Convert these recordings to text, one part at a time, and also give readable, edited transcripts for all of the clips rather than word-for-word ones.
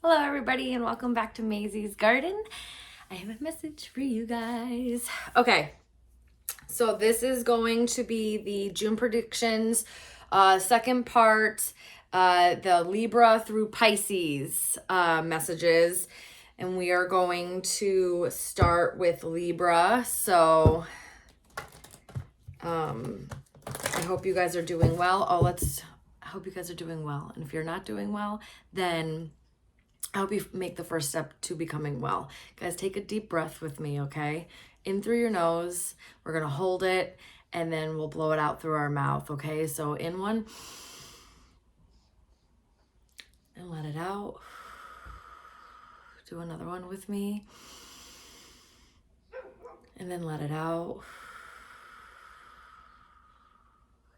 Hello everybody and welcome back to Maisie's Garden. I have a message for you guys. Okay, so this is going to be the June predictions, second part, the Libra through Pisces messages. And we are going to start with Libra. So I hope you guys are doing well. I hope you guys are doing well. And if you're not doing well, then I hope you make the first step to becoming well. Guys, take a deep breath with me, okay? In through your nose. We're going to hold it, and then we'll blow it out through our mouth, okay? So in one, and let it out. Do another one with me. And then let it out.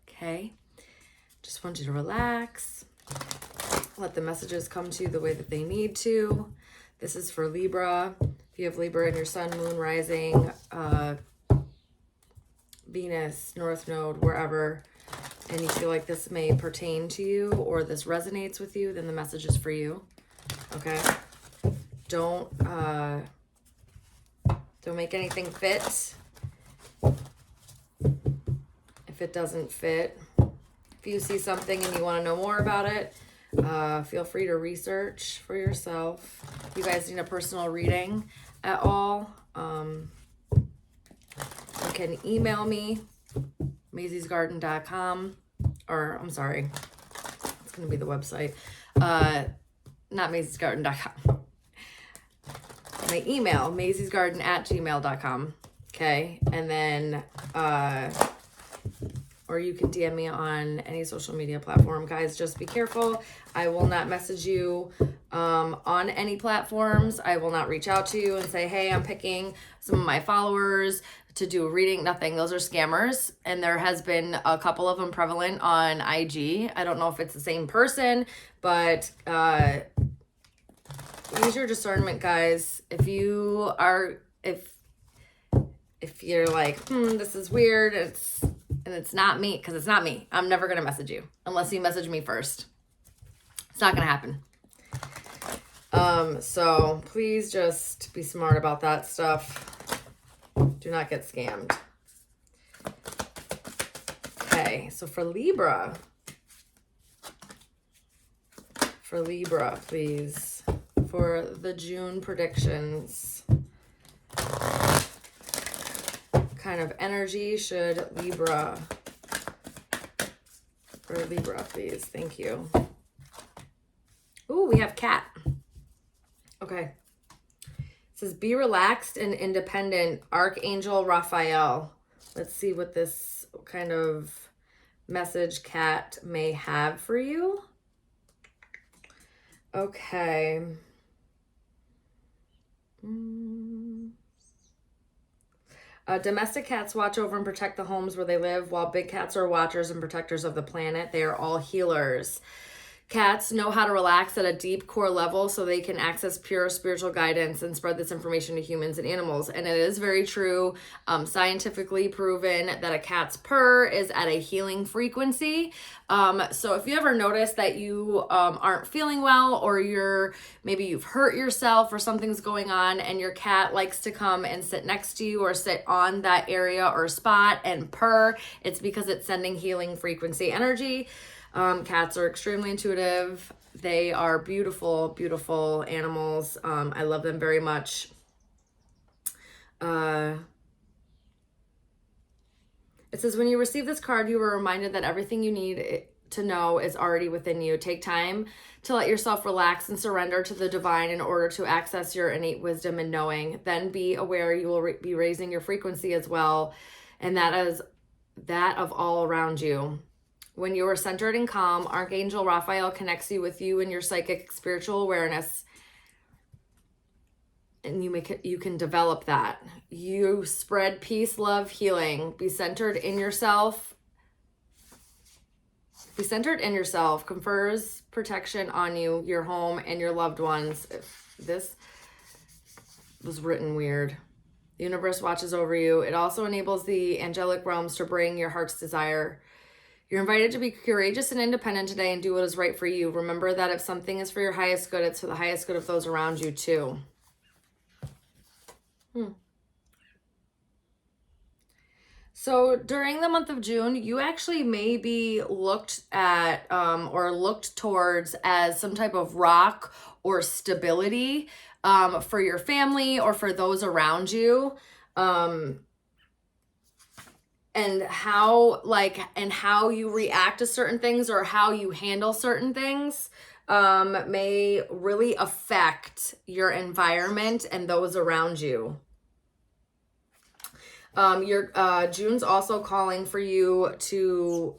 Okay? Just want you to relax. Let the messages come to you the way that they need to. This is for Libra. If you have Libra in your sun, moon, rising, Venus, North Node, wherever, and you feel like this may pertain to you or this resonates with you, then the message is for you. Okay? Don't make anything fit if it doesn't fit. If you see something and you want to know more about it, feel free to research for yourself. If you guys need a personal reading at all, you can email me, maisiesgarden.com, or I'm sorry, it's going to be the website, not maisiesgarden.com. My email, maisiesgarden@gmail.com, okay? And then, or you can DM me on any social media platform. Guys, just be careful. I will not message you on any platforms. I will not reach out to you and say, hey, I'm picking some of my followers to do a reading. Nothing. Those are scammers. And there has been a couple of them prevalent on IG. I don't know if it's the same person, but use your discernment, guys. If you're like, this is weird, and it's not me, because it's not me. I'm never going to message you unless you message me first. It's not going to happen. So please just be smart about that stuff. Do not get scammed. Okay, so for Libra, please, for the June predictions, kind of energy should Libra, for Libra, please. Thank you. Ooh, we have cat. Okay. It says, be relaxed and independent, Archangel Raphael. Let's see what this kind of message cat may have for you. Okay. Domestic cats watch over and protect the homes where they live, while big cats are watchers and protectors of the planet. They are all healers. Cats know how to relax at a deep core level so they can access pure spiritual guidance and spread this information to humans and animals. And it is very true, scientifically proven, that a cat's purr is at a healing frequency. So if you ever notice that you aren't feeling well, or maybe you've hurt yourself or something's going on, and your cat likes to come and sit next to you or sit on that area or spot and purr, it's because it's sending healing frequency energy. Cats are extremely intuitive. They are beautiful, beautiful animals. I love them very much. It says, when you receive this card, you were reminded that everything you need to know is already within you. Take time to let yourself relax and surrender to the divine in order to access your innate wisdom and knowing. Then be aware you will be raising your frequency as well, and that is that of all around you. When you are centered and calm, Archangel Raphael connects you with you and your psychic spiritual awareness, and you can develop that. You spread peace, love, healing. Be centered in yourself. Be centered in yourself confers protection on you, your home, and your loved ones. If this was written weird. The universe watches over you. It also enables the angelic realms to bring your heart's desire, You're invited to be courageous and independent today and do what is right for you. Remember that if something is for your highest good, it's for the highest good of those around you too. So during the month of June, you actually may be looked at or looked towards as some type of rock or stability for your family or for those around you. And how you react to certain things or how you handle certain things may really affect your environment and those around you. June's also calling for you to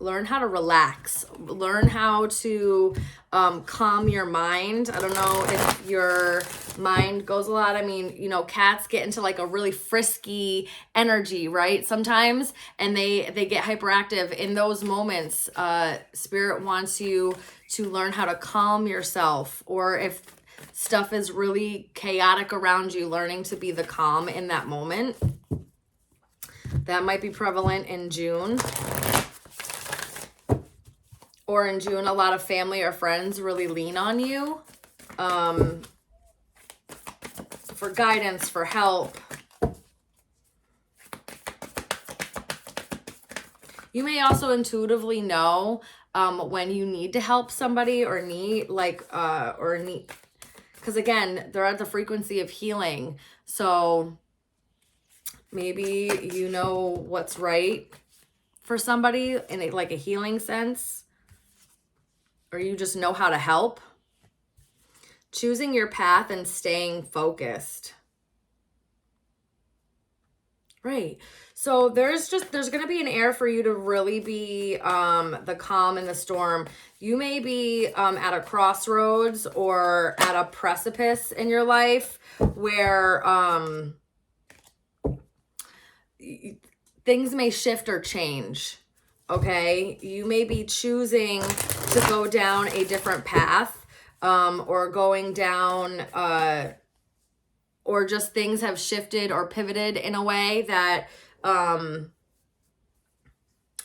learn how to relax, learn how to calm your mind. I don't know if your mind goes a lot. I mean, you know, cats get into like a really frisky energy, right? Sometimes, and they get hyperactive in those moments. Spirit wants you to learn how to calm yourself, or if stuff is really chaotic around you, learning to be the calm in that moment. That might be prevalent in June. Or in June, a lot of family or friends really lean on you for guidance, for help. You may also intuitively know when you need to help somebody or because again, they're at the frequency of healing. So maybe you know what's right for somebody in a healing sense, or you just know how to help. Choosing your path and staying focused. Right. So there's going to be an air for you to really be the calm in the storm. You may be at a crossroads or at a precipice in your life where things may shift or change. Okay. You may be choosing to go down a different path or going down or just things have shifted or pivoted in a way that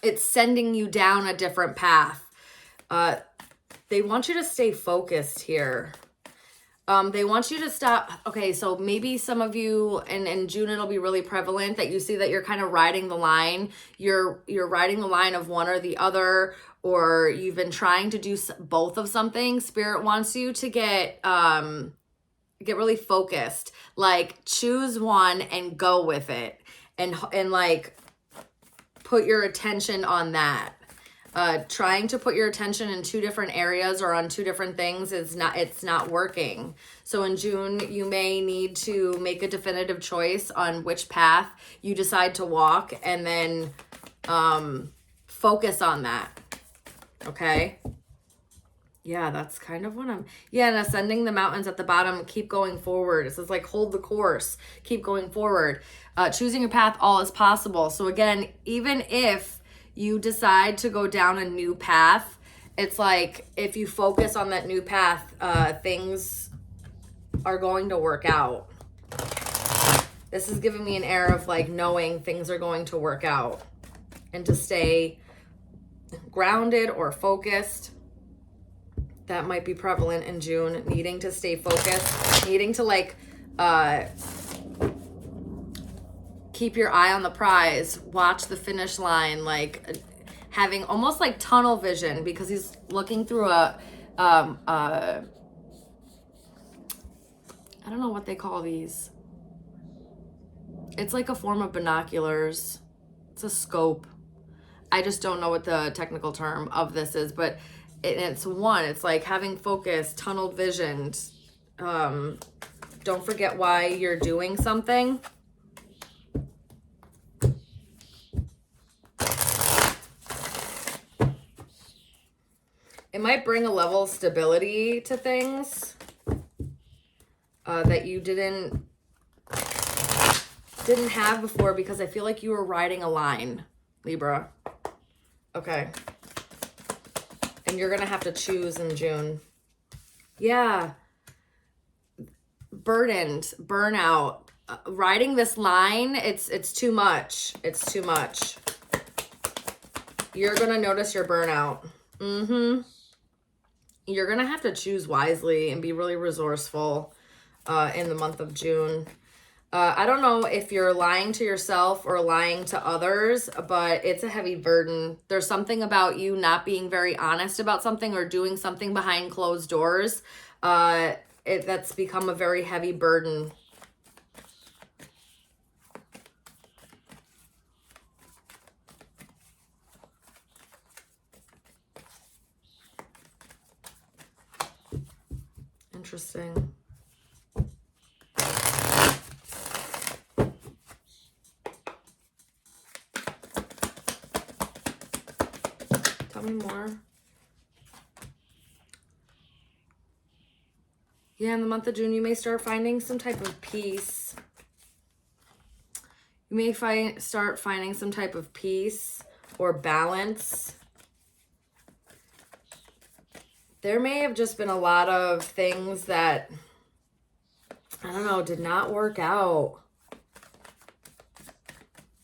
it's sending you down a different path. They want you to stay focused here. They want you to stop. Okay, so maybe some of you, and in June it'll be really prevalent that you see that you're kind of riding the line. You're riding the line of one or the other, or you've been trying to do both of something. Spirit wants you to get really focused. Like, choose one and go with it, and like put your attention on that. Trying to put your attention in two different areas or on two different things it's not working. So in June, you may need to make a definitive choice on which path you decide to walk, and then focus on that. Okay. Yeah, that's kind of what and ascending the mountains at the bottom, keep going forward. It says like, hold the course, keep going forward. Choosing your path, all is possible. So again, even if you decide to go down a new path, it's like, if you focus on that new path, things are going to work out. This is giving me an air of like knowing things are going to work out, and to stay grounded or focused. That might be prevalent in June, needing to stay focused, needing to like keep your eye on the prize, watch the finish line, like having almost like tunnel vision, because he's looking through I don't know what they call these. It's like a form of binoculars. It's a scope. I just don't know what the technical term of this is, but it's like having focus, tunneled vision. Don't forget why you're doing something. It might bring a level of stability to things that you didn't have before, because I feel like you were riding a line, Libra. Okay. And you're going to have to choose in June. Yeah. Burdened, burnout, riding this line. It's too much. It's too much. You're going to notice your burnout. You're going to have to choose wisely and be really resourceful in the month of June. I don't know if you're lying to yourself or lying to others, but it's a heavy burden. There's something about you not being very honest about something or doing something behind closed doors. That's become a very heavy burden. Interesting. Tell me more. Yeah, in the month of June, you may start finding some type of peace. You may start finding some type of peace or balance. There may have just been a lot of things that, I don't know, did not work out.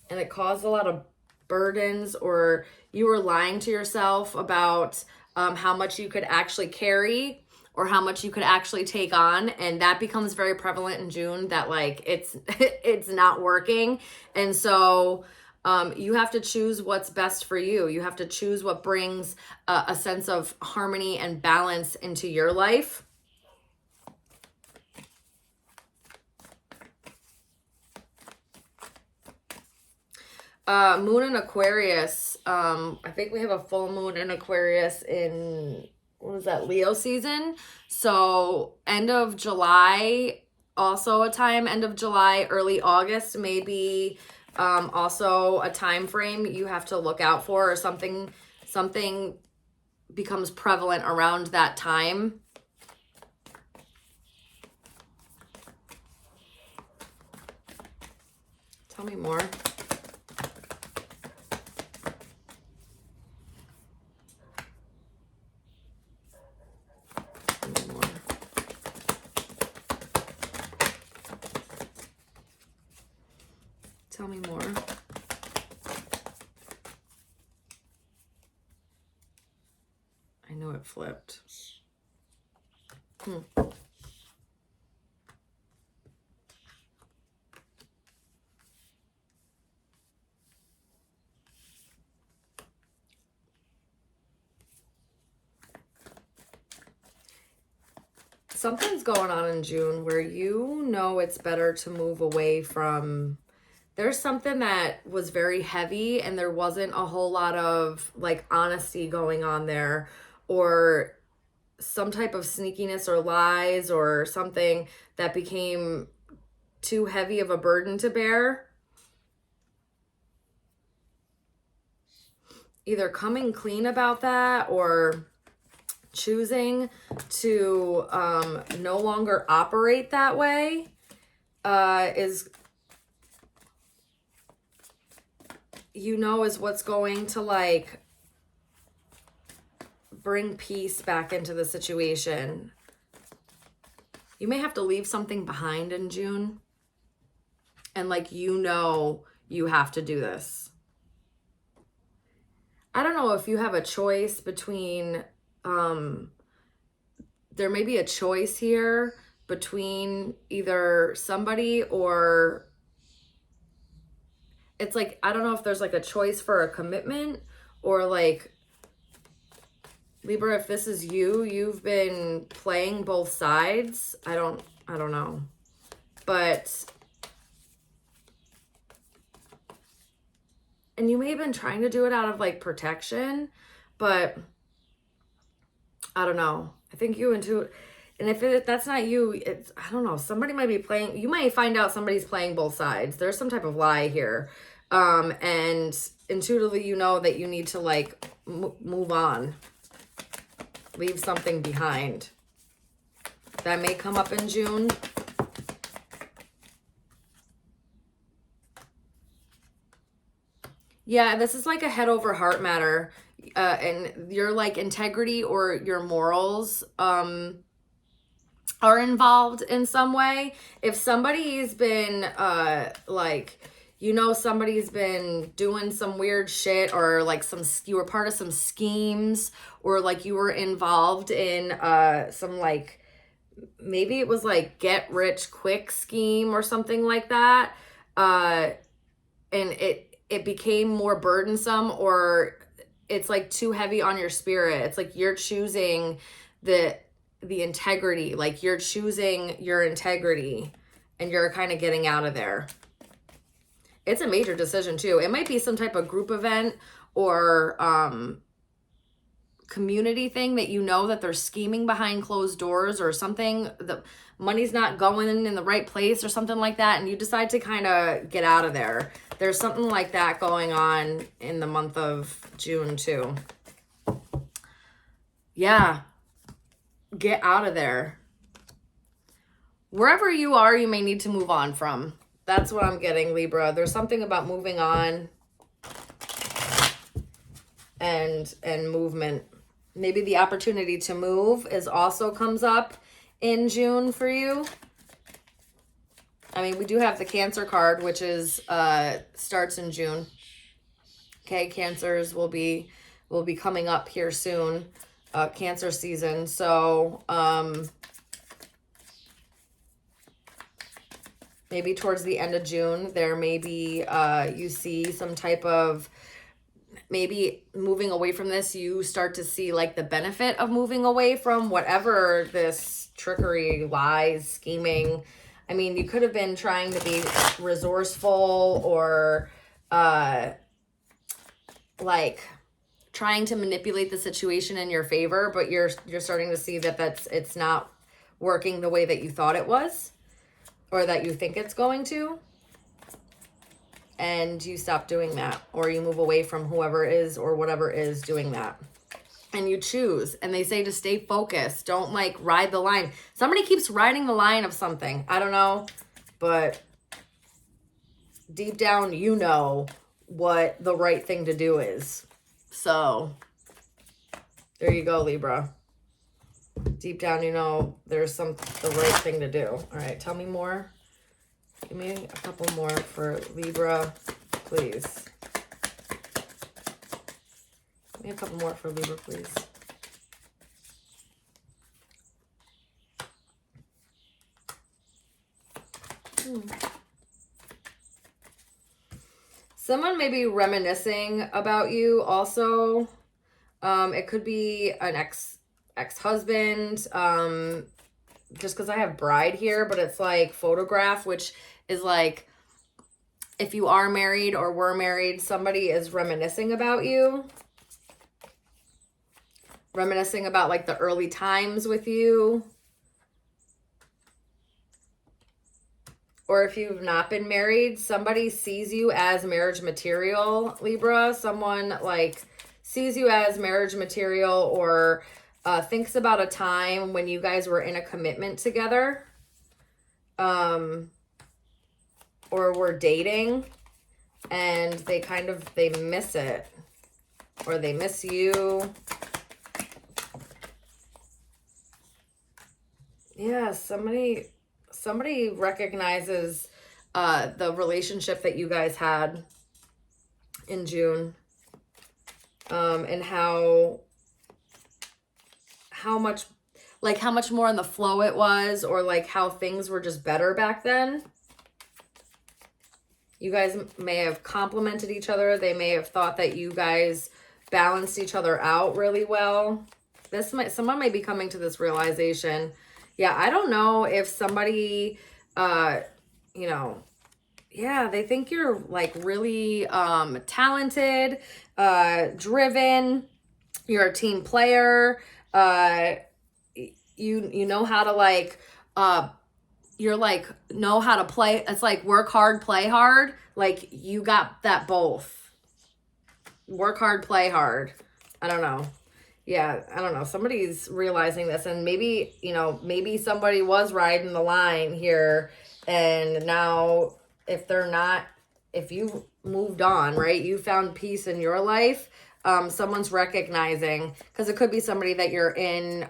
And it caused a lot of burdens, or you were lying to yourself about how much you could actually carry or how much you could actually take on. And that becomes very prevalent in June, that like it's not working. And so you have to choose what's best for you. You have to choose what brings a sense of harmony and balance into your life. Moon in Aquarius. I think we have a full moon in Aquarius in, what is that, Leo season. So end of July, also a time, end of July, early August, maybe also a time frame you have to look out for, or something becomes prevalent around that time. Tell me more. Tell me more. I know it flipped. Something's going on in June where you know it's better to move away from. There's something that was very heavy and there wasn't a whole lot of like honesty going on there, or some type of sneakiness or lies or something that became too heavy of a burden to bear. Either coming clean about that or choosing to no longer operate that way is what's going to like bring peace back into the situation. You may have to leave something behind in June, and like you have to do this. I don't know if you have a choice between there may be a choice here between either somebody, or it's like, I don't know if there's like a choice for a commitment, or like, Libra, if this is you, you've been playing both sides. I don't know. But, and you may have been trying to do it out of like protection, but I don't know. I think you and if that's not you, it's, I don't know. Somebody might be playing, you might find out somebody's playing both sides. There's some type of lie here. And intuitively, you know that you need to like move on. Leave something behind. That may come up in June. Yeah, this is like a head over heart matter. And your like integrity or your morals are involved in some way. If somebody's been like you know somebody's been doing some weird shit, or like you were part of some schemes, or like you were involved in some like, maybe it was like get rich quick scheme or something like that. And it became more burdensome, or it's like too heavy on your spirit. It's like you're choosing the integrity, like you're choosing your integrity and you're kind of getting out of there. It's a major decision too. It might be some type of group event or community thing that you know that they're scheming behind closed doors, or something, the money's not going in the right place or something like that, and you decide to kind of get out of there. There's something like that going on in the month of June too. Yeah, get out of there. Wherever you are, you may need to move on from. That's what I'm getting, Libra. There's something about moving on and movement. Maybe the opportunity to move also comes up in June for you. I mean, we do have the Cancer card, which is starts in June. Okay, Cancers will be coming up here soon. Cancer season. So maybe towards the end of June, there may be you see some type of, maybe moving away from this, you start to see like the benefit of moving away from whatever this trickery, lies, scheming. I mean, you could have been trying to be resourceful, or like trying to manipulate the situation in your favor, but you're starting to see that it's not working the way that you thought it was, or that you think it's going to. And you stop doing that, or you move away from whoever is or whatever is doing that. And you choose. And they say to stay focused. Don't like ride the line. Somebody keeps riding the line of something. I don't know. But deep down, you know what the right thing to do is. So there you go, Libra. Deep down, you know there's the right thing to do. All right, tell me more. Give me a couple more for Libra, please. Give me a couple more for Libra, please. Someone may be reminiscing about you also. It could be an ex-husband. Just because I have bride here, but it's like photograph, which is like, if you are married or were married, somebody is reminiscing about you. Reminiscing about like the early times with you. Or if you've not been married, somebody sees you as marriage material, Libra. Someone like sees you as marriage material, or thinks about a time when you guys were in a commitment together, or were dating, and they miss it, or they miss you. Yeah, somebody recognizes the relationship that you guys had in June, and how much more in the flow it was, or like how things were just better back then. You guys may have complimented each other. They may have thought that you guys balanced each other out really well. Someone may be coming to this realization. Yeah, I don't know if somebody, they think you're like really talented, driven. You're a team player. You know how to like, you're like, know how to play. It's like work hard, play hard. Like you got that both. Work hard, play hard. I don't know. Yeah, I don't know. Somebody's realizing this, and maybe somebody was riding the line here, and now if you moved on, right? You found peace in your life. Someone's recognizing, because it could be somebody that you're in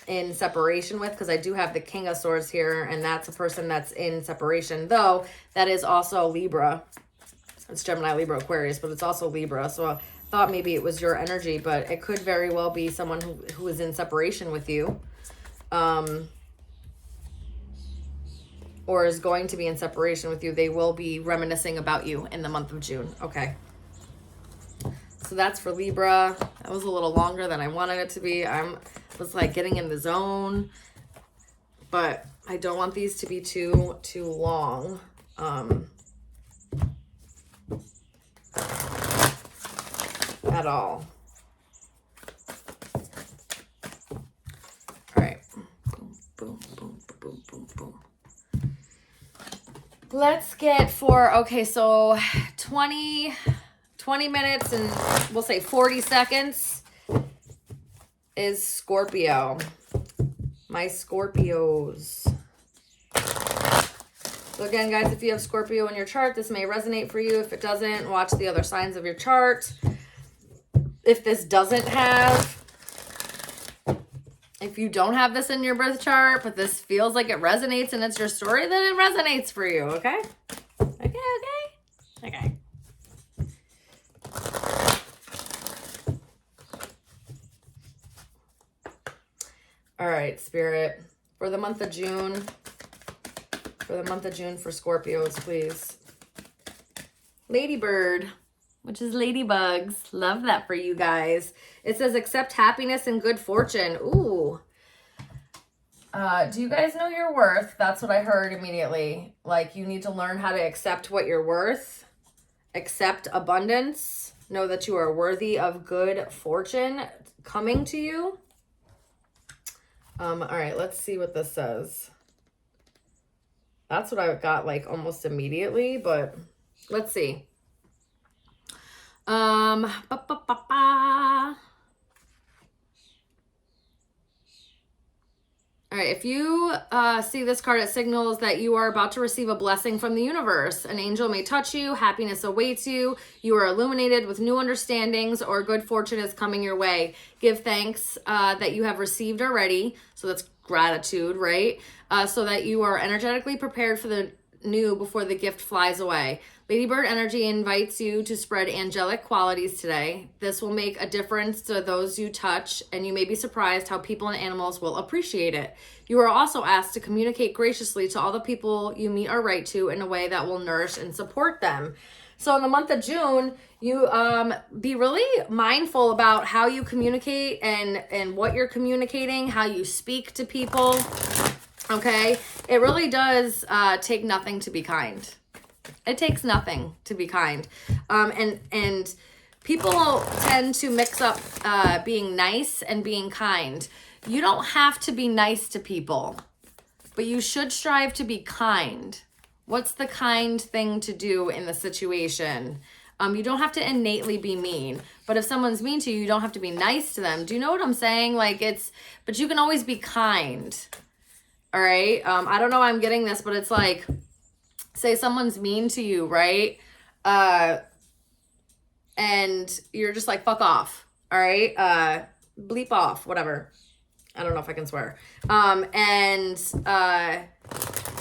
in separation with, because I do have the King of Swords here, and that's a person that's in separation, though that is also Libra. It's Gemini, Libra, Aquarius, but it's also Libra. So I thought maybe it was your energy, but it could very well be someone who is in separation with you, or is going to be in separation with you. They will be reminiscing about you in the month of June. Okay. So that's for Libra. That was a little longer than I wanted it to be. I was like getting in the zone, but I don't want these to be too long. At all. All right. Boom, boom, boom, boom, boom, boom. Let's get for, okay, so 20 minutes and we'll say 40 seconds is Scorpio. My Scorpios. So again, guys, if you have Scorpio in your chart, this may resonate for you. If it doesn't, watch the other signs of your chart. If this doesn't have, if you don't have this in your birth chart, but this feels like it resonates and it's your story, then it resonates for you, okay? Okay. All right, Spirit, for the month of June, for Scorpios, please. Ladybird, which is ladybugs. Love that for you guys. It says accept happiness and good fortune. Ooh. Do you guys know your worth? That's what I heard immediately. Like, you need to learn how to accept what you're worth. Accept abundance. Know that you are worthy of good fortune coming to you. All right, let's see what this says. That's what I got like almost immediately, but let's see. All right, if you see this card, it signals that you are about to receive a blessing from the universe. An angel may touch you, happiness awaits you, you are illuminated with new understandings, or good fortune is coming your way. Give thanks that you have received already. So that's gratitude, right? So that you are energetically prepared for the new before the gift flies away. Ladybird energy invites you to spread angelic qualities today. This will make a difference to those you touch, and you may be surprised how people and animals will appreciate it. You are also asked to communicate graciously to all the people you meet or write to in a way that will nourish and support them. So in the month of June, you be really mindful about how you communicate and what you're communicating, how you speak to people. Okay, it really does take nothing to be kind. It takes nothing to be kind. And people tend to mix up being nice and being kind. You don't have to be nice to people, but you should strive to be kind. What's the kind thing to do in the situation? You don't have to innately be mean, but if someone's mean to you, you don't have to be nice to them. Do you know what I'm saying? But you can always be kind. All right. I don't know why I'm getting this, but it's like, say someone's mean to you, right? And you're just like, fuck off. All right. Bleep off, whatever. I don't know if I can swear.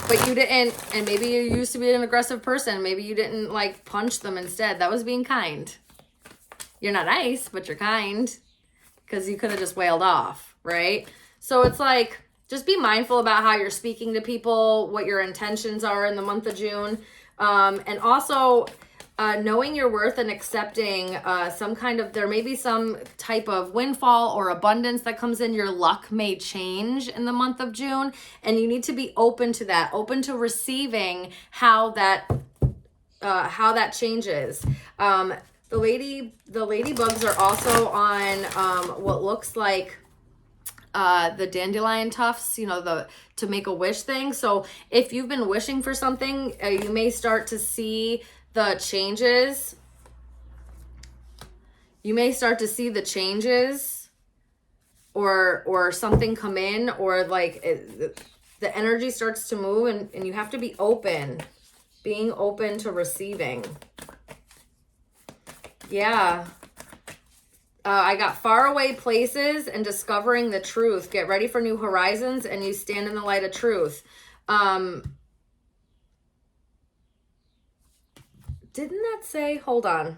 But you didn't, and maybe you used to be an aggressive person. Maybe you didn't like punch them instead. That was being kind. You're not nice, but you're kind, because you could have just wailed off, right? So it's like, just be mindful about how you're speaking to people, what your intentions are in the month of June. And also knowing your worth and accepting there may be some type of windfall or abundance that comes in. Your luck may change in the month of June, and you need to be open to that, open to receiving how that changes. The ladybugs are also on what looks like the dandelion tufts, to make a wish thing. So if you've been wishing for something, you may start to see the changes. You may start to see the changes or something come in, or the energy starts to move, and you have to be open, being open to receiving. Yeah. I got faraway places and discovering the truth. Get ready for new horizons and you stand in the light of truth. Didn't that say, hold on.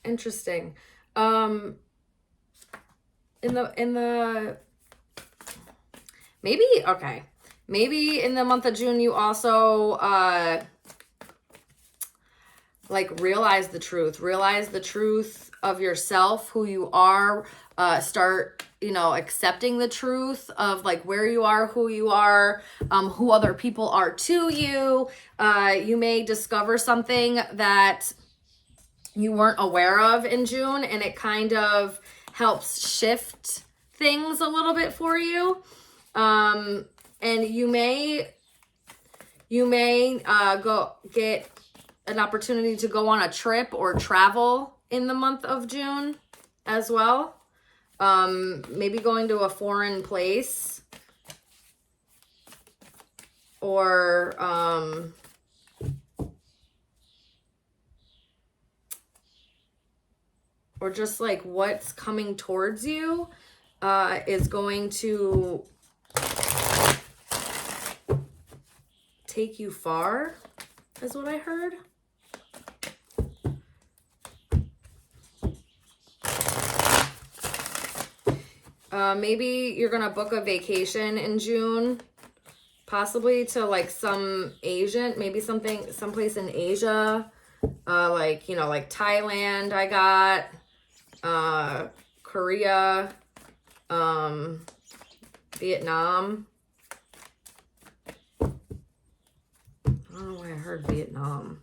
Interesting. In the maybe, okay, maybe in the month of June you also like realize the truth of yourself, who you are, start, you know, accepting the truth of like where you are, who you are, who other people are to you. You may discover something that you weren't aware of in June, and it kind of helps shift things a little bit for you. And you may go get an opportunity to go on a trip or travel in the month of June as well. Maybe going to a foreign place, or just like what's coming towards you is going to take you far, is what I heard. Maybe you're gonna book a vacation in June, possibly to like some Asian, maybe someplace in Asia, like, you know, like Thailand, I got, Korea, Vietnam. I don't know why I heard Vietnam.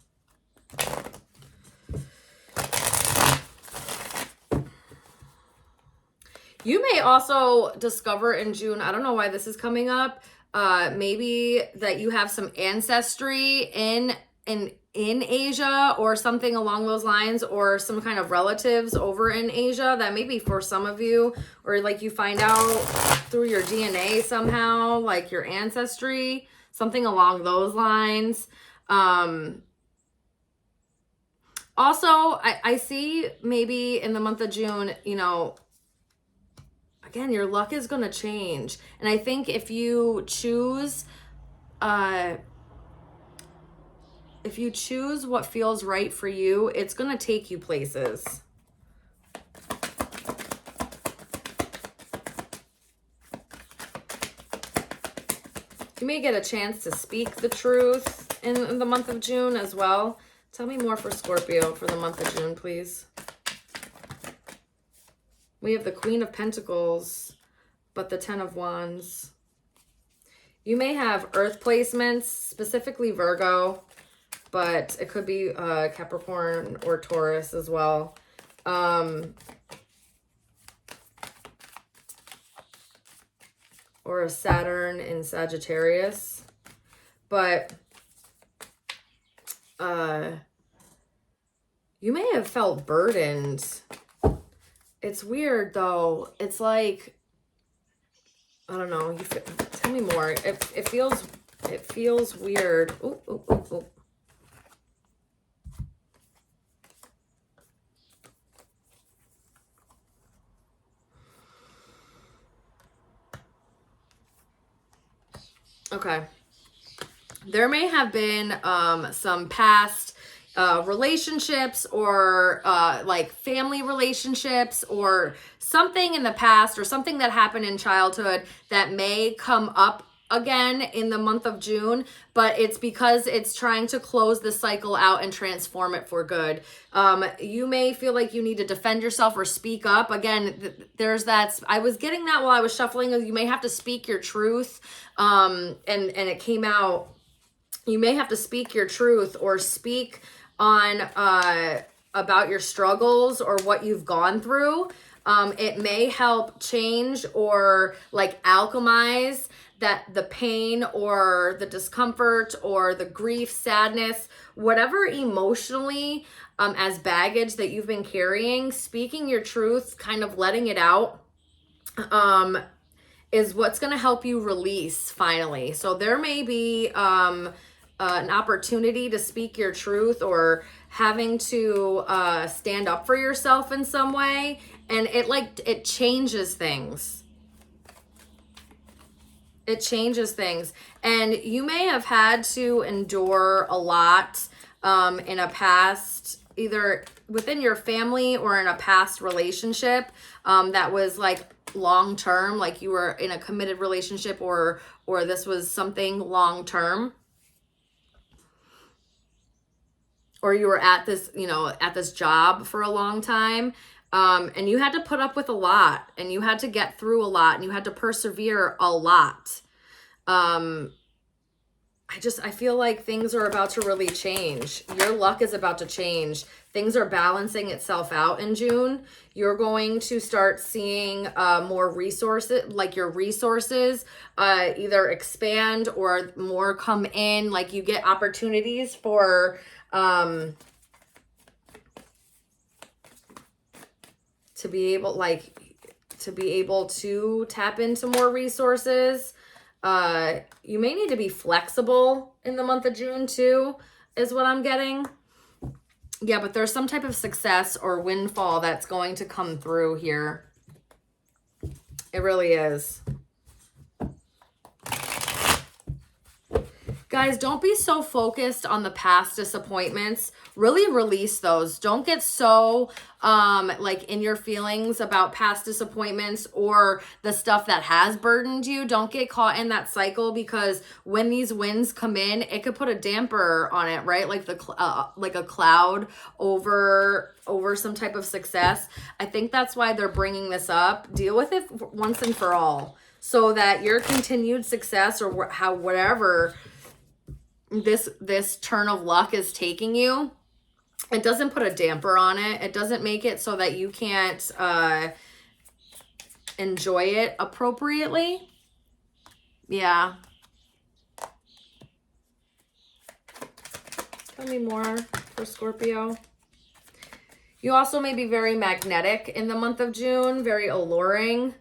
You may also discover in June, I don't know why this is coming up, maybe that you have some ancestry in Asia or something along those lines, or some kind of relatives over in Asia. That may be for some of you, or like you find out through your DNA somehow, like your ancestry, something along those lines. Also, I see maybe in the month of June, you know, again, your luck is going to change. And I think if you choose what feels right for you, it's going to take you places. You may get a chance to speak the truth in the month of June as well. Tell me more for Scorpio for the month of June, please. We have the Queen of Pentacles, but the Ten of Wands. You may have earth placements, specifically Virgo, but it could be Capricorn or Taurus as well. Or a Saturn in Sagittarius. But you may have felt burdened. It's weird though. It's like, I don't know. Tell me more. It feels weird. Ooh, ooh, ooh, ooh. Okay. There may have been some past relationships, or like family relationships, or something in the past, or something that happened in childhood that may come up again in the month of June, but it's because it's trying to close the cycle out and transform it for good. You may feel like you need to defend yourself or speak up. Again, there's that. I was getting that while I was shuffling. You may have to speak your truth. And it came out, you may have to speak your truth or speak on about your struggles or what you've gone through. It may help change or like alchemize the pain or the discomfort or the grief, sadness, whatever emotionally as baggage that you've been carrying. Speaking your truth, kind of letting it out, is what's going to help you release finally. So there may be an opportunity to speak your truth, or having to stand up for yourself in some way, and it changes things. It changes things. And you may have had to endure a lot in a past, either within your family or in a past relationship that was like long term, like you were in a committed relationship, or this was something long term, or you were at this, at this job for a long time. And you had to put up with a lot, and you had to get through a lot, and you had to persevere a lot. I feel like things are about to really change. Your luck is about to change. Things are balancing itself out in June. You're going to start seeing more resources, like your resources either expand or more come in. Like you get opportunities for to be able to tap into more resources. You may need to be flexible in the month of June too, is what I'm getting. Yeah, but there's some type of success or windfall that's going to come through here. It really is. Guys, don't be so focused on the past disappointments. Really release those. Don't get so in your feelings about past disappointments or the stuff that has burdened you. Don't get caught in that cycle, because when these winds come in, it could put a damper on it, right? Like like a cloud over some type of success. I think that's why they're bringing this up. Deal with it once and for all, so that your continued success, or whatever this turn of luck is taking you, it doesn't put a damper on it. It doesn't make it so that you can't enjoy it appropriately. Yeah. Tell me more for Scorpio. You also may be very magnetic in the month of June, very alluring.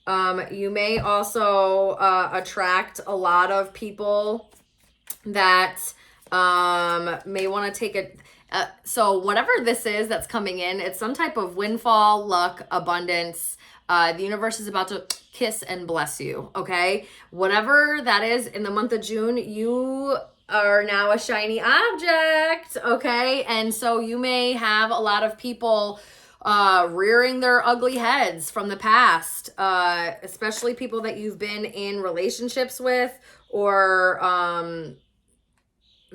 You may also attract a lot of people that may want to take it. So whatever this is that's coming in, it's some type of windfall, luck, abundance. The universe is about to kiss and bless you, okay? Whatever that is in the month of June, you are now a shiny object, okay? And so you may have a lot of people rearing their ugly heads from the past, especially people that you've been in relationships with, or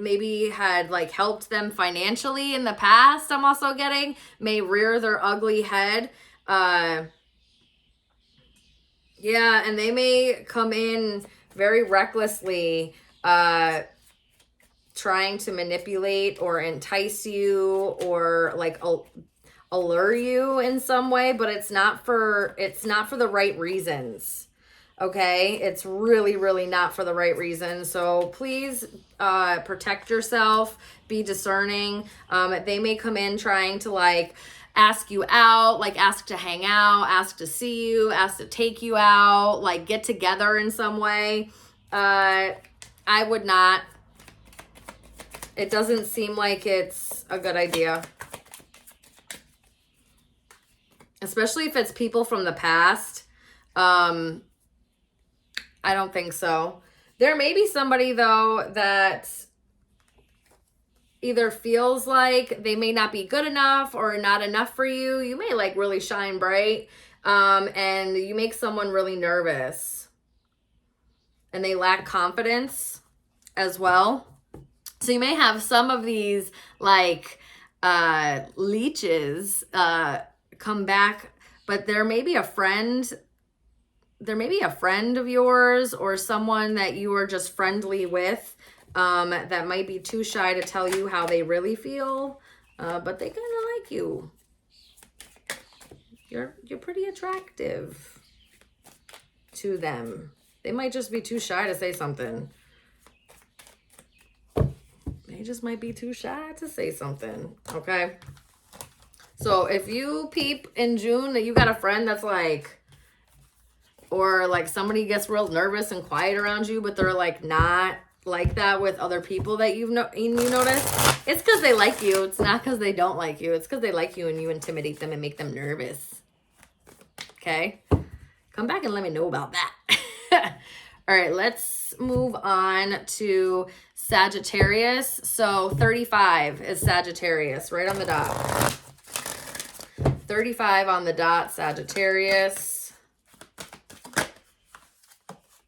maybe had helped them financially in the past. I'm also getting may rear their ugly head. Yeah, and they may come in very recklessly, trying to manipulate or entice you, or allure you in some way, but it's not for the right reasons. Okay, it's really, really not for the right reasons. So please protect yourself, be discerning. They may come in trying to ask you out, ask to hang out, ask to see you, ask to take you out, get together in some way. I would not. It doesn't seem like it's a good idea. Especially if it's people from the past. I don't think so. There may be somebody, though, that either feels like they may not be good enough or not enough for you. You may really shine bright, and you make someone really nervous, and they lack confidence as well. So you may have some of these leeches come back, but there may be a friend of yours, or someone that you are just friendly with, that might be too shy to tell you how they really feel, but they kind of like you. You're pretty attractive to them. They might just be too shy to say something. They just might be too shy to say something, okay? So if you peep in June that you got a friend that's or like somebody gets real nervous and quiet around you, but they're like not like that with other people that you notice, it's because they like you. It's not because they don't like you. It's because they like you and you intimidate them and make them nervous. Okay? Come back and let me know about that. All right, let's move on to Sagittarius. So 35 is Sagittarius, right on the dot. 35 on the dot, Sagittarius.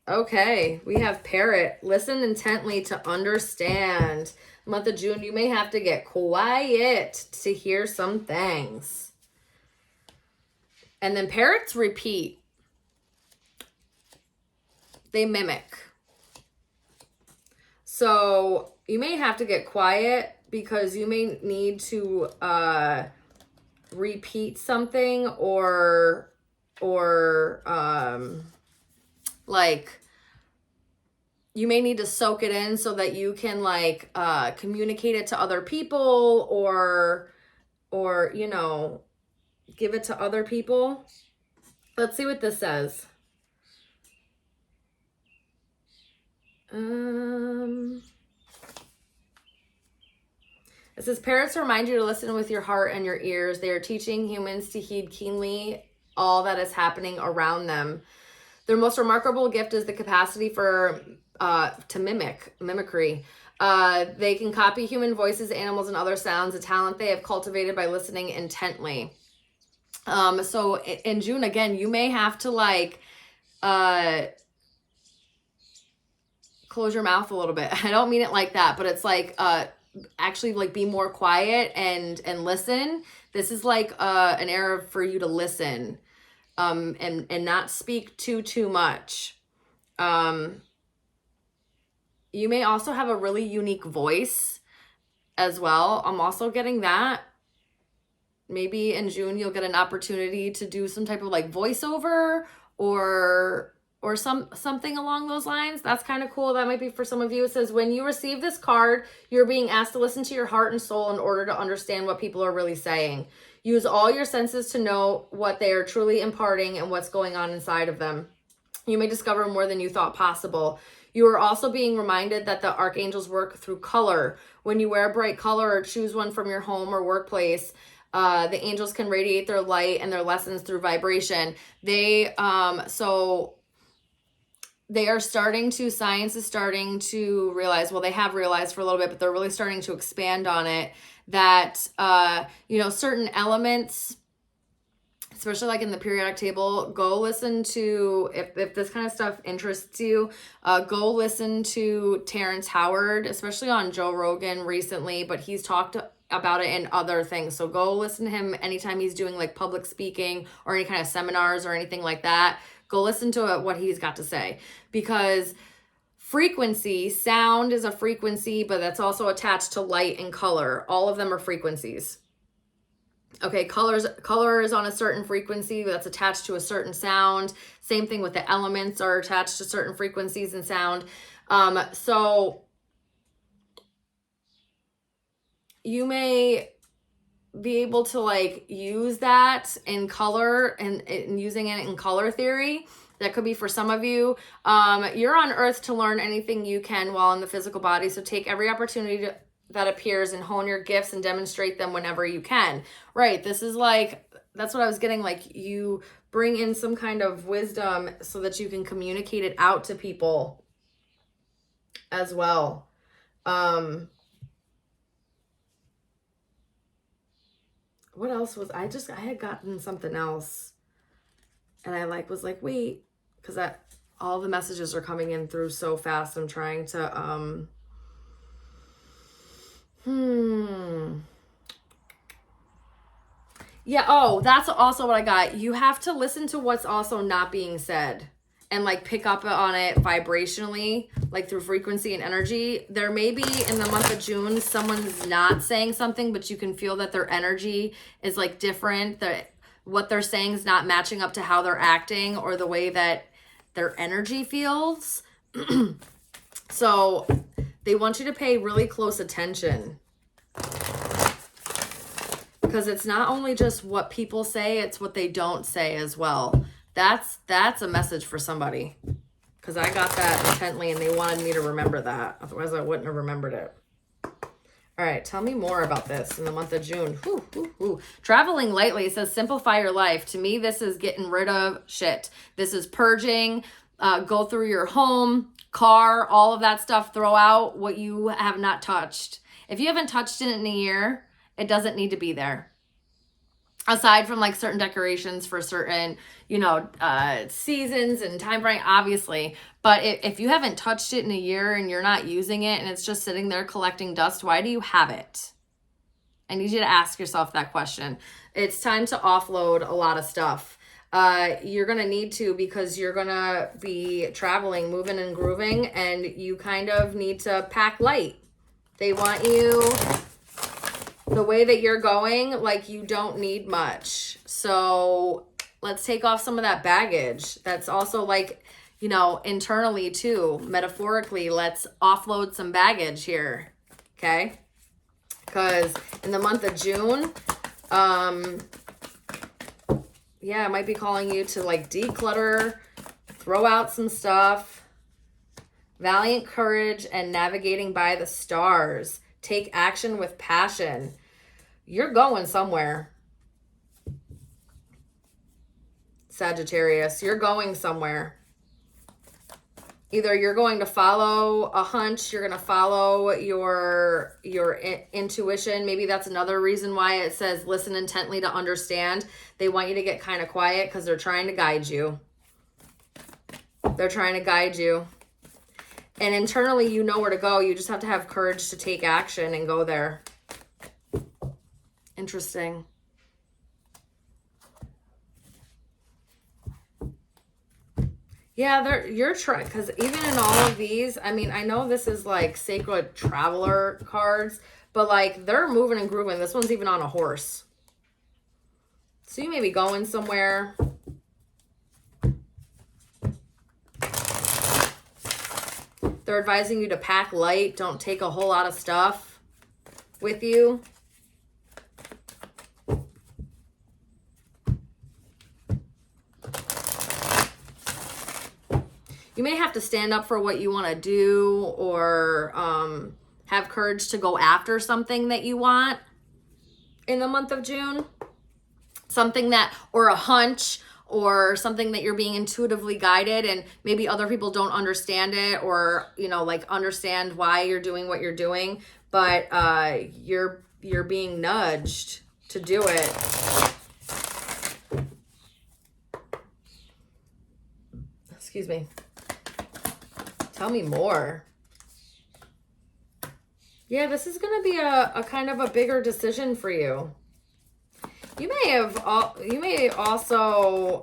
Okay, we have Parrot. Listen intently to understand. Month of June, you may have to get quiet to hear some things. And then parrots repeat. They mimic. So you may have to get quiet because you may need to repeat something or like you may need to soak it in so that you can like communicate it to other people or you know, give it to other people. Let's see what this says. It says, parrots remind you to listen with your heart and your ears. They are teaching humans to heed keenly all that is happening around them. Their most remarkable gift is the capacity for to mimicry. They can copy human voices, animals, and other sounds, a talent they have cultivated by listening intently. So in June, again, you may have to like close your mouth a little bit. I don't mean it like that, but it's like actually like be more quiet and listen. This is like an era for you to listen and not speak too much. You may also have a really unique voice as well. I'm also getting that. Maybe in June you'll get an opportunity to do some type of like voiceover or something along those lines. That's kind of cool. That might be for some of you. It says, when you receive this card, you're being asked to listen to your heart and soul in order to understand what people are really saying. Use all your senses to know what they are truly imparting and what's going on inside of them. You may discover more than you thought possible. You are also being reminded that the archangels work through color. When you wear a bright color or choose one from your home or workplace, the angels can radiate their light and their lessons through vibration. Science is starting to realize, well, they have realized for a little bit, but they're really starting to expand on it, that, certain elements, especially like in the periodic table, go listen to, if this kind of stuff interests you, go listen to Terrence Howard, especially on Joe Rogan recently, but he's talked about it in other things. So go listen to him anytime he's doing like public speaking or any kind of seminars or anything like that. Go listen to what he's got to say, because sound is a frequency, but that's also attached to light and color. All of them are frequencies. Okay, color is on a certain frequency that's attached to a certain sound. Same thing with the elements are attached to certain frequencies and sound. So you may be able to like use that in color and using it in color theory. That could be for some of you. You're on earth to learn anything you can while in the physical body. So take every opportunity that appears and hone your gifts and demonstrate them whenever you can. Right. This is like, that's what I was getting. Like you bring in some kind of wisdom so that you can communicate it out to people as well. What else was I had gotten something else and I was like, wait, because all the messages are coming in through so fast. I'm trying to, yeah. Oh, that's also what I got. You have to listen to what's also not being said and like pick up on it vibrationally, like through frequency and energy. There may be in the month of June, someone's not saying something, but you can feel that their energy is like different, that what they're saying is not matching up to how they're acting or the way that their energy feels. So they want you to pay really close attention, because it's not only just what people say, it's what they don't say as well. That's a message for somebody, because I got that intently and they wanted me to remember that. Otherwise, I wouldn't have remembered it. All right, tell me more about this in the month of June. Traveling lightly, it says simplify your life. To me, this is getting rid of shit. This is purging. Go through your home, car, all of that stuff. Throw out what you have not touched. If you haven't touched it in a year, it doesn't need to be there. Aside from like certain decorations for certain, seasons and time frame, obviously. But if you haven't touched it in a year and you're not using it and it's just sitting there collecting dust, why do you have it? I need you to ask yourself that question. It's time to offload a lot of stuff. You're going to need to, because you're going to be traveling, moving and grooving, and you kind of need to pack light. They want you... The way that you're going, like, you don't need much. So let's take off some of that baggage. That's also like, internally too, metaphorically, let's offload some baggage here. Okay. Because in the month of June, I might be calling you to like declutter, throw out some stuff, valiant courage and navigating by the stars. Take action with passion. You're going somewhere. Sagittarius, you're going somewhere. Either you're going to follow a hunch, you're going to follow your intuition. Maybe that's another reason why it says listen intently to understand. They want you to get kind of quiet because they're trying to guide you. They're trying to guide you. And internally, you know where to go. You just have to have courage to take action and go there. Interesting. Yeah, you're trying, because even in all of these, I mean, I know this is like sacred traveler cards, but like they're moving and grooving. This one's even on a horse. So you may be going somewhere. They're advising you to pack light. Don't take a whole lot of stuff with you. You may have to stand up for what you want to do, or have courage to go after something that you want in the month of June. Something that, or a hunch, or something that you're being intuitively guided, and maybe other people don't understand it, or understand why you're doing what you're doing, but you're being nudged to do it. Excuse me. Tell me more. Yeah, this is going to be a kind of a bigger decision for you. You may also,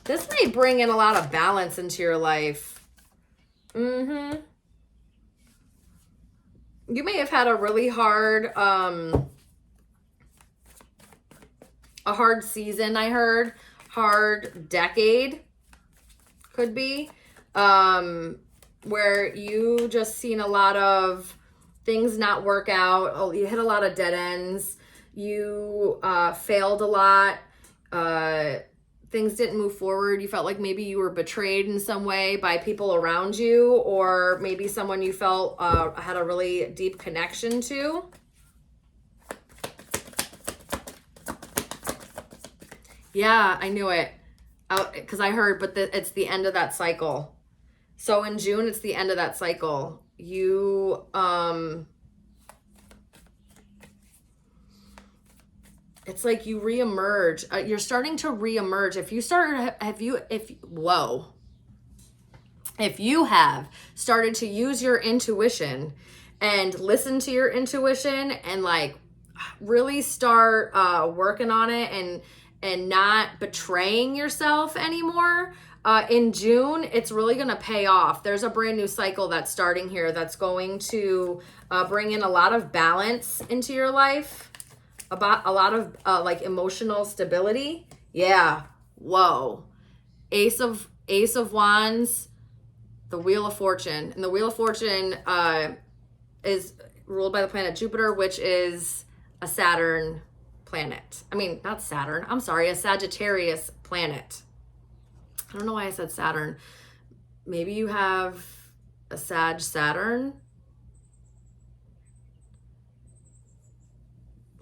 this may bring in a lot of balance into your life. You may have had a really hard, a hard season, I heard. Hard decade, could be. Where you just seen a lot of things not work out. Oh, you hit a lot of dead ends. You failed a lot. Things didn't move forward. You felt like maybe you were betrayed in some way by people around you, or maybe someone you felt had a really deep connection to. Yeah, I knew it. Because I heard, but it's the end of that cycle. So in June, it's the end of that cycle. You, it's like you reemerge. You're starting to reemerge. If you have started to use your intuition and listen to your intuition and like really start working on it and not betraying yourself anymore, in June, it's really going to pay off. There's a brand new cycle that's starting here that's going to bring in a lot of balance into your life, about a lot of like emotional stability. Yeah. Whoa. Ace of Wands, the Wheel of Fortune. And the Wheel of Fortune is ruled by the planet Jupiter, which is a Saturn planet. I mean, not Saturn. I'm sorry, a Sagittarius planet. I don't know why I said Saturn. Maybe you have a Sag Saturn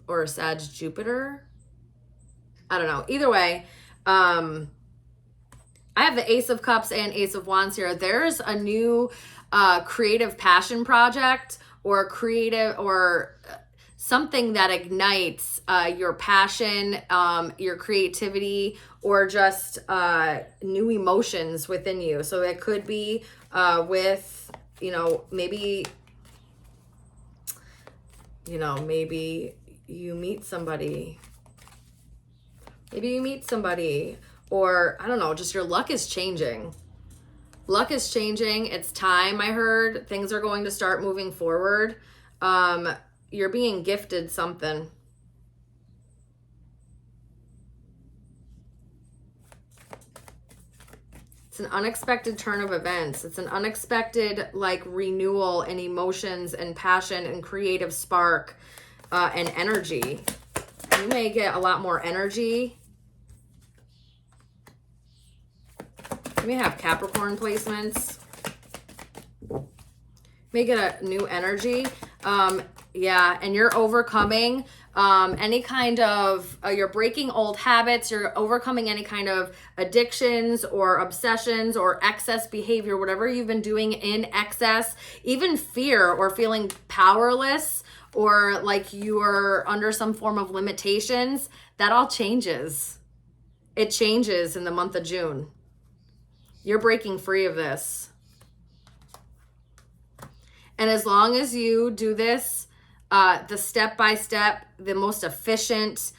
or a Sag Jupiter. I don't know. Either way, I have the Ace of Cups and Ace of Wands here. There's a new creative passion project or creative or something that ignites your passion, your creativity, or just new emotions within you. So it could be with, maybe you meet somebody. Maybe you meet somebody, or I don't know, just your luck is changing. Luck is changing. It's time, I heard. Things are going to start moving forward. You're being gifted something. It's an unexpected turn of events. It's an unexpected renewal in emotions and passion and creative spark and energy. You may get a lot more energy. You may have Capricorn placements. You may get a new energy. Yeah, and you're overcoming any kind of, you're breaking old habits, you're overcoming any kind of addictions or obsessions or excess behavior, whatever you've been doing in excess, even fear or feeling powerless or like you're under some form of limitations, that all changes. It changes in the month of June. You're breaking free of this. And as long as you do this, the step-by-step, the most efficient,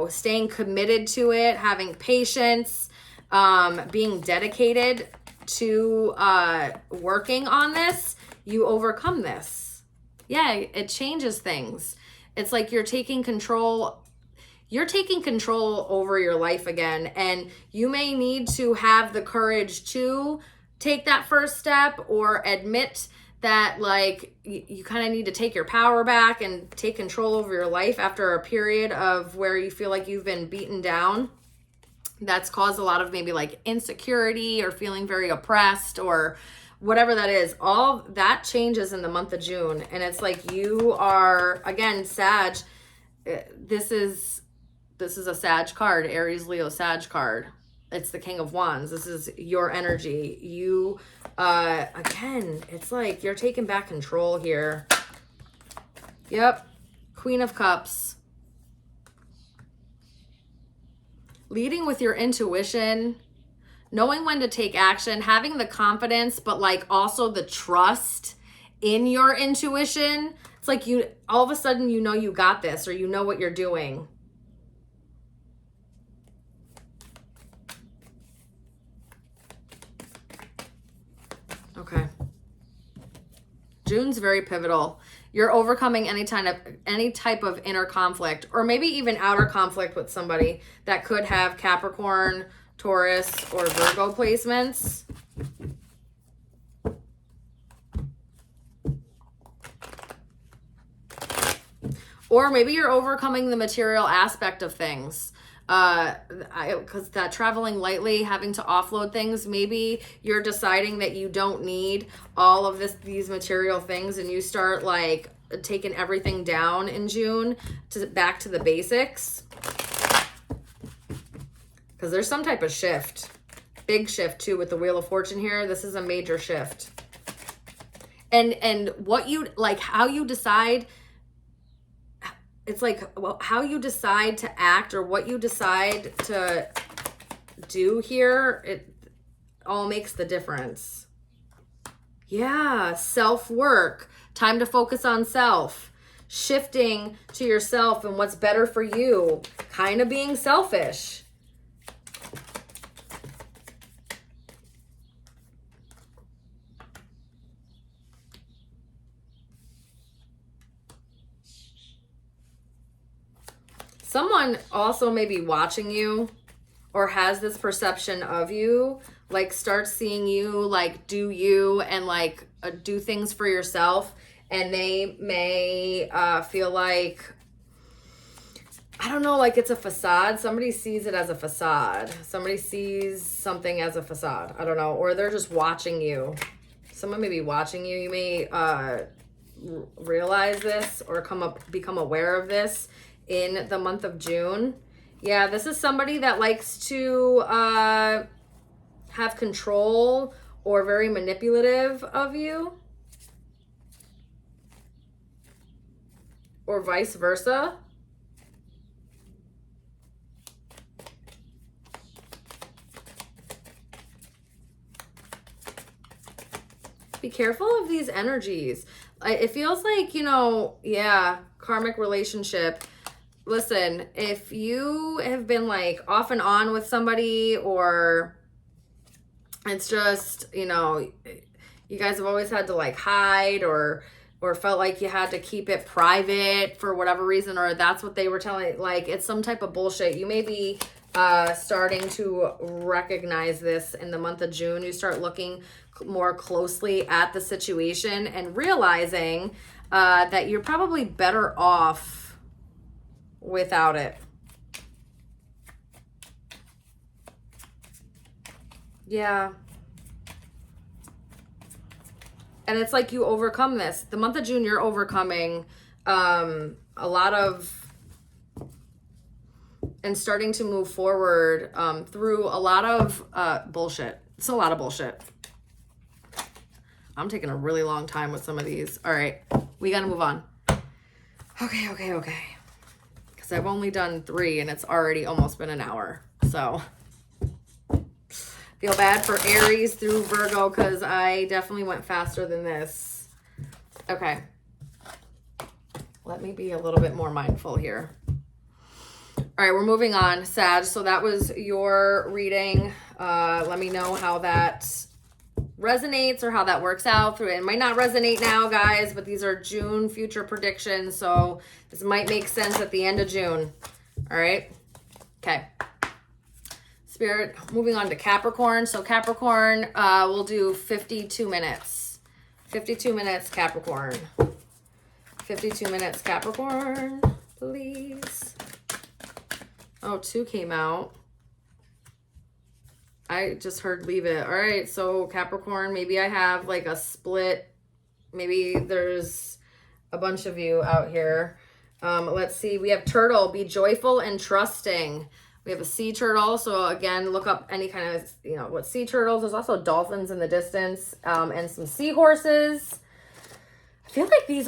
staying committed to it, having patience, being dedicated to working on this, you overcome this. Yeah, it changes things. It's like you're taking control over your life again, and you may need to have the courage to take that first step or admit that you kind of need to take your power back and take control over your life after a period of where you feel like you've been beaten down. That's caused a lot of maybe insecurity or feeling very oppressed or whatever that is. All that changes in the month of June. And it's like you are, again, Sag, this is a Sag card, Aries, Leo, Sag card. It's the King of Wands. This is your energy. You, again, it's like you're taking back control here. Yep. Queen of Cups. Leading with your intuition, knowing when to take action, having the confidence, but also the trust in your intuition. It's like you, all of a sudden, you got this, or you know what you're doing. Okay. June's very pivotal. You're overcoming any type of inner conflict, or maybe even outer conflict with somebody that could have Capricorn, Taurus, or Virgo placements. Or maybe you're overcoming the material aspect of things. Because that traveling lightly, having to offload things, maybe you're deciding that you don't need all of these material things, and you start taking everything down in June back to the basics. Because there's some type of shift, big shift too with the Wheel of Fortune here. This is a major shift. And what you how you decide. It's how you decide to act or what you decide to do here, it all makes the difference. Yeah, self-work, time to focus on self, shifting to yourself and what's better for you, kind of being selfish. Someone also may be watching you or has this perception of you, starts seeing you, do you and do things for yourself. And they may feel like I don't know, like it's a facade. Somebody sees it as a facade. Somebody sees something as a facade. I don't know. Or they're just watching you. Someone may be watching you. You may realize this or become aware of this in the month of June. Yeah, this is somebody that likes to have control or very manipulative of you. Or vice versa. Be careful of these energies. It feels like, you know, yeah, karmic relationship. Listen, if you have been like off and on with somebody, or it's just, you know, you guys have always had to like hide or felt like you had to keep it private for whatever reason, or that's what they were telling, like it's some type of bullshit. You may be starting to recognize this in the month of June. You start looking more closely at the situation and realizing that you're probably better off without it. Yeah. And it's like you overcome this. The month of June, you're overcoming a lot of, and starting to move forward through a lot of bullshit. It's a lot of bullshit. I'm taking a really long time with some of these. All right, we got to move on. Okay. Because I've only done 3 and it's already almost been an hour. So feel bad for Aries through Virgo because I definitely went faster than this. Okay. Let me be a little bit more mindful here. All right, we're moving on, Sag. So that was your reading. Let me know how that resonates or how that works out through it. It might not resonate now, guys, but these are June future predictions. So this might make sense at the end of June. All right. Okay. Spirit, moving on to Capricorn. So Capricorn, we'll do 52 minutes. 52 minutes, Capricorn. 52 minutes, Capricorn, please. Oh, 2 came out. I just heard leave it. All right, so Capricorn, maybe I have like a split. Maybe there's a bunch of you out here. Let's see. We have Turtle, be joyful and trusting. We have a sea turtle. So again, look up any kind of, you know, what sea turtles. There's also dolphins in the distance and some seahorses. I feel like these